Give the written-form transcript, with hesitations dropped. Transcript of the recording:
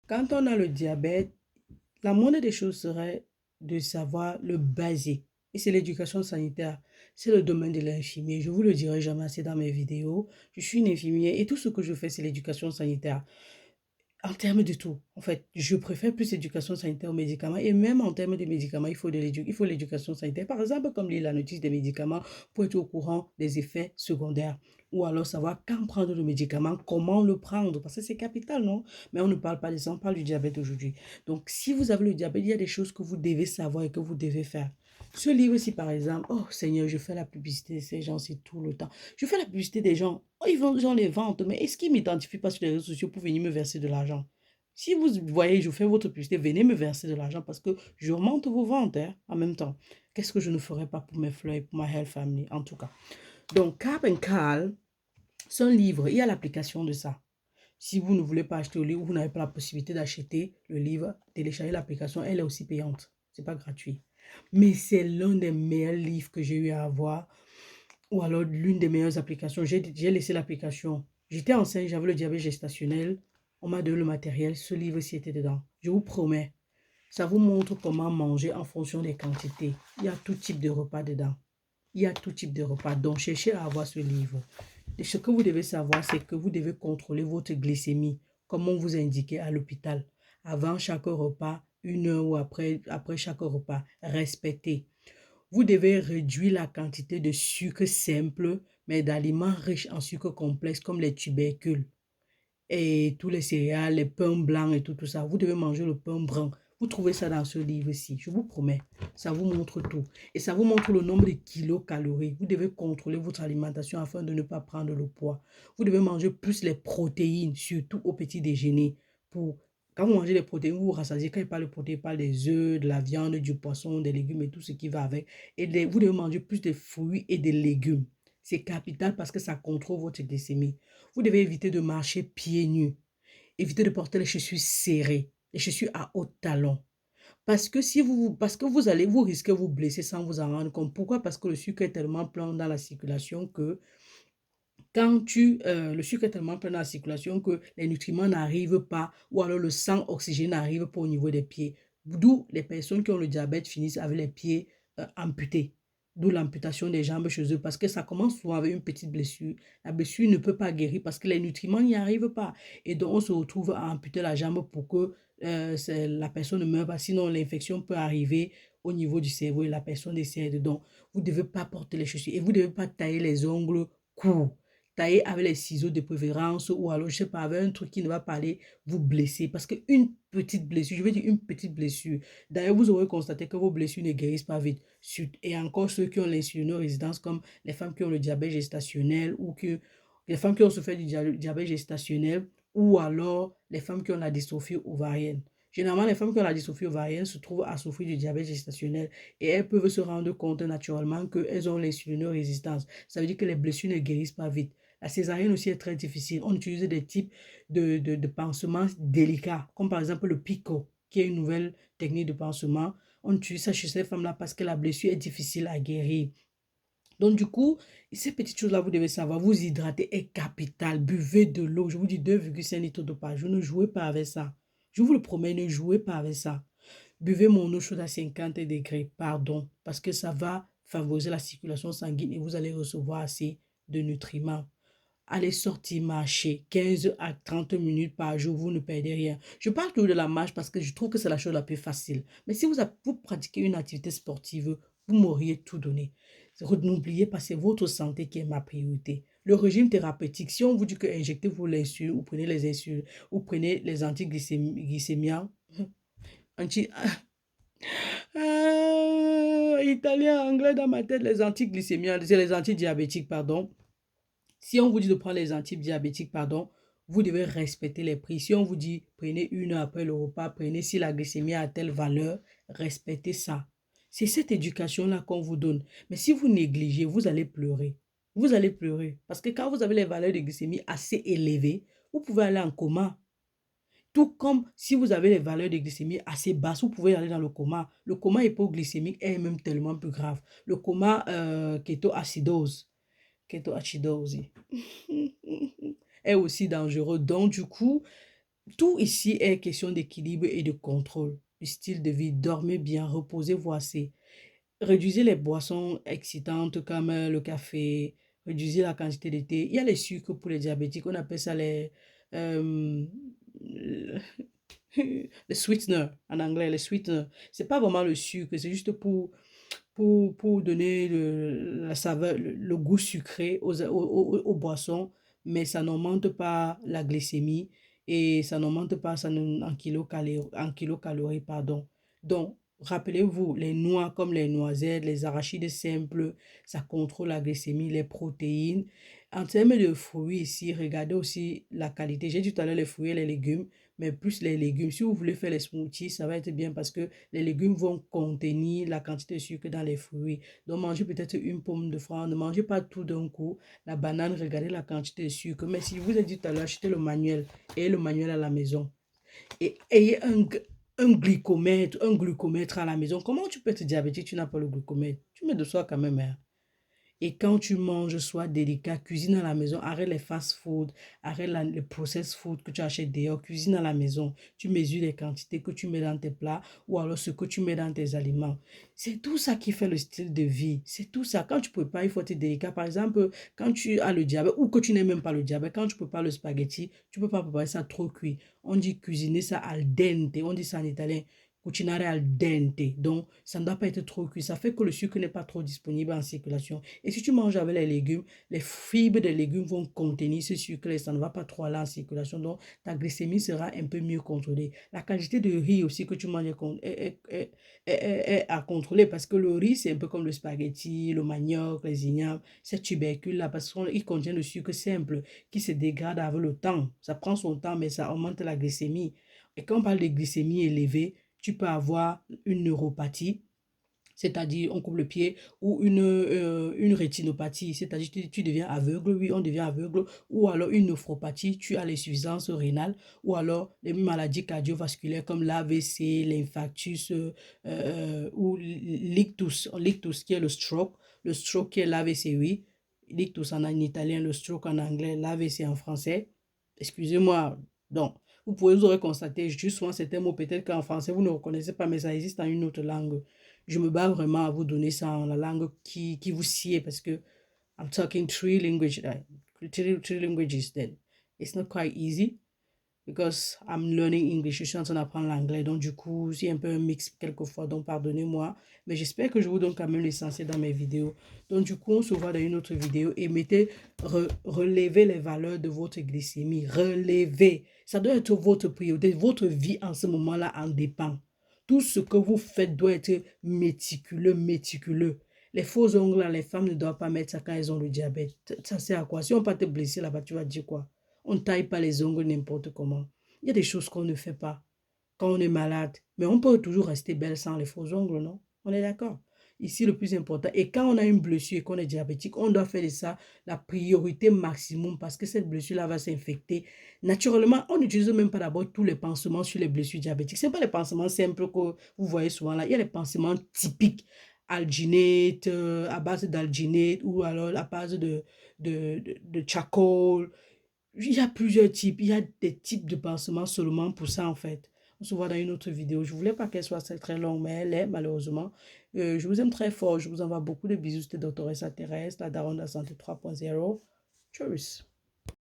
Quand on a le diabète, la moindre des choses serait de savoir le basique. Et c'est l'éducation sanitaire. C'est le domaine de l'infirmier. Je vous le dirai jamais assez dans mes vidéos. Je suis une infirmière et tout ce que je fais, c'est l'éducation sanitaire. En termes de tout, en fait, je préfère plus l'éducation sanitaire aux médicaments. Et même en termes de médicaments, il faut l'éducation sanitaire. Par exemple, comme lire la notice des médicaments pour être au courant des effets secondaires. Ou alors savoir quand prendre le médicament, comment le prendre. Parce que c'est capital, non? Mais on ne parle pas de ça, on parle du diabète aujourd'hui. Donc, si vous avez le diabète, il y a des choses que vous devez savoir et que vous devez faire. Ce livre-ci, par exemple, oh Seigneur, je fais la publicité de ces gens, c'est tout le temps. Je fais la publicité des gens. Oh, ils ont les ventes, mais est-ce qu'ils ne m'identifient pas sur les réseaux sociaux pour venir me verser de l'argent? Si vous voyez, je fais votre publicité, venez me verser de l'argent parce que je monte vos ventes hein, en même temps. Qu'est-ce que je ne ferais pas pour mes fleurs et pour ma health family, en tout cas. Donc, Carb and Carl, c'est un livre, il y a l'application de ça. Si vous ne voulez pas acheter le livre, vous n'avez pas la possibilité d'acheter le livre, télécharger l'application, elle est aussi payante. C'est pas gratuit. Mais c'est l'un des meilleurs livres que j'ai eu à avoir ou alors l'une des meilleures applications. J'ai laissé l'application. J'étais enceinte, j'avais le diabète gestationnel. On m'a donné le matériel. Ce livre-ci était dedans. Je vous promets. Ça vous montre comment manger en fonction des quantités. Il y a tout type de repas dedans. Il y a tout type de repas. Donc, cherchez à avoir ce livre. Et ce que vous devez savoir, c'est que vous devez contrôler votre glycémie, comme on vous indiquait à l'hôpital. Avant chaque repas, 1 heure ou après chaque repas. Respectez. Vous devez réduire la quantité de sucre simple, mais d'aliments riches en sucre complexe comme les tubercules et tous les céréales, les pains blancs et tout ça. Vous devez manger le pain brun. Vous trouvez ça dans ce livre-ci, je vous promets. Ça vous montre tout. Et ça vous montre le nombre de kilocalories. Vous devez contrôler votre alimentation afin de ne pas prendre le poids. Vous devez manger plus les protéines, surtout au petit déjeuner. Quand vous mangez les protéines, vous vous rassasiez. Quand il parle de protéines, il parle des œufs, de la viande, du poisson, des légumes et tout ce qui va avec. Et vous devez manger plus de fruits et de légumes. C'est capital parce que ça contrôle votre glycémie. Vous devez éviter de marcher pieds nus. Évitez de porter les chaussures serrées, les chaussures à haut talon. Parce que vous risquez de vous blesser sans vous en rendre compte. Pourquoi? Parce que le sucre est tellement plein dans la circulation que le sucre est tellement plein dans la circulation que les nutriments n'arrivent pas ou alors le sang oxygéné n'arrive pas au niveau des pieds. D'où les personnes qui ont le diabète finissent avec les pieds amputés. D'où l'amputation des jambes chez eux parce que ça commence souvent avec une petite blessure. La blessure ne peut pas guérir parce que les nutriments n'y arrivent pas. Et donc, on se retrouve à amputer la jambe pour que la personne ne meure pas. Sinon, l'infection peut arriver au niveau du cerveau et la personne décède. Donc, vous ne devez pas porter les chaussures et vous ne devez pas tailler les ongles courts. Tailler avec les ciseaux de préférence ou alors, je sais pas, avec un truc qui ne va pas aller vous blesser. Parce qu'une petite blessure, je veux dire une petite blessure. D'ailleurs, vous aurez constaté que vos blessures ne guérissent pas vite. Et encore ceux qui ont l'insulinorésistance, comme les femmes qui ont le diabète gestationnel ou les femmes qui ont souffert du diabète gestationnel ou alors les femmes qui ont la dystrophie ovarienne. Généralement, les femmes qui ont la dystrophie ovarienne se trouvent à souffrir du diabète gestationnel et elles peuvent se rendre compte naturellement qu'elles ont l'insulinorésistance. Ça veut dire que les blessures ne guérissent pas vite. La césarienne aussi est très difficile. On utilise des types de pansements délicats, comme par exemple le PICO, qui est une nouvelle technique de pansement. On utilise ça chez ces femmes-là parce que la blessure est difficile à guérir. Donc, du coup, ces petites choses-là, vous devez savoir, vous hydrater est capital. Buvez de l'eau. Je vous dis 2,5 litres d'eau par jour. Ne jouez pas avec ça. Je vous le promets, ne jouez pas avec ça. Buvez mon eau chaude à 50 degrés, pardon, parce que ça va favoriser la circulation sanguine et vous allez recevoir assez de nutriments. Allez sortir marcher 15 à 30 minutes par jour, vous ne perdez rien. Je parle toujours de la marche parce que je trouve que c'est la chose la plus facile. Mais si vous pratiquez une activité sportive, vous m'auriez tout donné. N'oubliez pas, c'est votre santé qui est ma priorité. Le régime thérapeutique, si on vous dit que injectez-vous l'insuline, ou prenez les insulines, ou prenez les antiglycémiens, anti, italien, anglais dans ma tête, les antiglycémiens, c'est les antidiabétiques, pardon. Si on vous dit de prendre les antidiabétiques, pardon, vous devez respecter les prix. Si on vous dit prenez 1 heure après le repas, prenez si la glycémie a telle valeur, respectez ça. C'est cette éducation-là qu'on vous donne. Mais si vous négligez, vous allez pleurer. Vous allez pleurer. Parce que quand vous avez les valeurs de glycémie assez élevées, vous pouvez aller en coma. Tout comme si vous avez les valeurs de glycémie assez basses, vous pouvez aller dans le coma. Le coma hypoglycémique est même tellement plus grave. Le coma kétoacidose est aussi dangereux. Donc, du coup, Tout ici est question d'équilibre et de contrôle du style de vie. Dormez bien, reposez-vous assez. Réduisez les boissons excitantes comme le café, réduisez la quantité de thé. Il y a les sucres pour les diabétiques, on appelle ça euh, les sweeteners en anglais, les sweeteners. C'est pas vraiment le sucre, c'est juste pour donner la saveur, le goût sucré aux boissons, mais ça n'augmente pas la glycémie et ça n'augmente pas ça en kilocalories, pardon. Donc, rappelez-vous, les noix comme les noisettes, les arachides simples, ça contrôle la glycémie, les protéines. En termes de fruits ici, regardez aussi la qualité. J'ai dit tout à l'heure les fruits et les légumes, mais plus les légumes. Si vous voulez faire les smoothies, ça va être bien parce que les légumes vont contenir la quantité de sucre dans les fruits. Donc, mangez peut-être une pomme de franc. Ne mangez pas tout d'un coup. La banane, regardez la quantité de sucre. Mais si je vous ai dit tout à l'heure, achetez le manuel et le manuel à la maison. Et ayez un glucomètre à la maison. Comment tu peux être diabétique, tu n'as pas le glucomètre? Tu mets de soi quand même, hein. Et quand tu manges, sois délicat, cuisine à la maison, arrête les fast-food, arrête les processed food que tu achètes dehors, cuisine à la maison. Tu mesures les quantités que tu mets dans tes plats ou alors ce que tu mets dans tes aliments. C'est tout ça qui fait le style de vie. C'est tout ça. Quand tu ne peux pas, il faut être délicat. Par exemple, quand tu as le diabète ou que tu n'aimes même pas le diabète, quand tu ne peux pas le spaghetti, tu ne peux pas préparer ça trop cuit. On dit cuisiner ça al dente. On dit ça en italien. Cucinare al dente. Donc, ça ne doit pas être trop cuit. Ça fait que le sucre n'est pas trop disponible en circulation. Et si tu manges avec les légumes, les fibres des légumes vont contenir ce sucre et ça ne va pas trop aller en circulation. Donc, ta glycémie sera un peu mieux contrôlée. La quantité de riz aussi que tu manges est à contrôler parce que le riz, c'est un peu comme le spaghetti, le manioc, les ignames, ces tubercules-là, parce qu'il contient le sucre simple qui se dégrade avec le temps. Ça prend son temps, mais ça augmente la glycémie. Et quand on parle de glycémie élevée, tu peux avoir une neuropathie, c'est-à-dire on coupe le pied, ou une rétinopathie, c'est-à-dire tu deviens aveugle, oui, on devient aveugle, ou alors une néphropathie, tu as l'insuffisance rénale, ou alors les maladies cardiovasculaires comme l'AVC, l'infarctus, ou l'ictus qui est le stroke qui est l'AVC, oui, l'ictus en italien, le stroke en anglais, l'AVC en français, excusez-moi, donc, vous aurez constaté, juste souvent certains mots, peut-être qu'en français, vous ne reconnaissez pas, mais ça existe en une autre langue. Je me bats vraiment à vous donner ça en la langue qui vous sied parce que I'm talking three languages then. It's not quite easy because I'm learning English. Je suis en train d'apprendre l'anglais. Donc, du coup, c'est un peu un mix quelquefois. Donc, pardonnez-moi. Mais j'espère que je vous donne quand même l'essentiel dans mes vidéos. Donc, du coup, on se voit dans une autre vidéo. Et relevez les valeurs de votre glycémie. Relevez. Ça doit être votre priorité. Votre vie en ce moment-là en dépend. Tout ce que vous faites doit être méticuleux, méticuleux. Les faux ongles, là, les femmes ne doivent pas mettre ça quand elles ont le diabète. Ça sert à quoi? Si on peut te blesser là-bas, tu vas dire quoi? On ne taille pas les ongles n'importe comment. Il y a des choses qu'on ne fait pas quand on est malade. Mais on peut toujours rester belle sans les faux ongles, non? On est d'accord? Ici, le plus important. Et quand on a une blessure et qu'on est diabétique, on doit faire de ça la priorité maximum parce que cette blessure-là va s'infecter. Naturellement, on n'utilise même pas d'abord tous les pansements sur les blessures diabétiques. Ce n'est pas les pansements simples que vous voyez souvent là. Il y a les pansements typiques. Alginate, à base d'alginate ou alors à base de charcoal. Il y a plusieurs types, il y a des types de pansements seulement pour ça en fait. On se voit dans une autre vidéo. Je ne voulais pas qu'elle soit très longue, mais elle est malheureusement. Je vous aime très fort, je vous envoie beaucoup de bisous. C'était Dr. Terrestre, la daronne de la santé 3.0. Tchuss.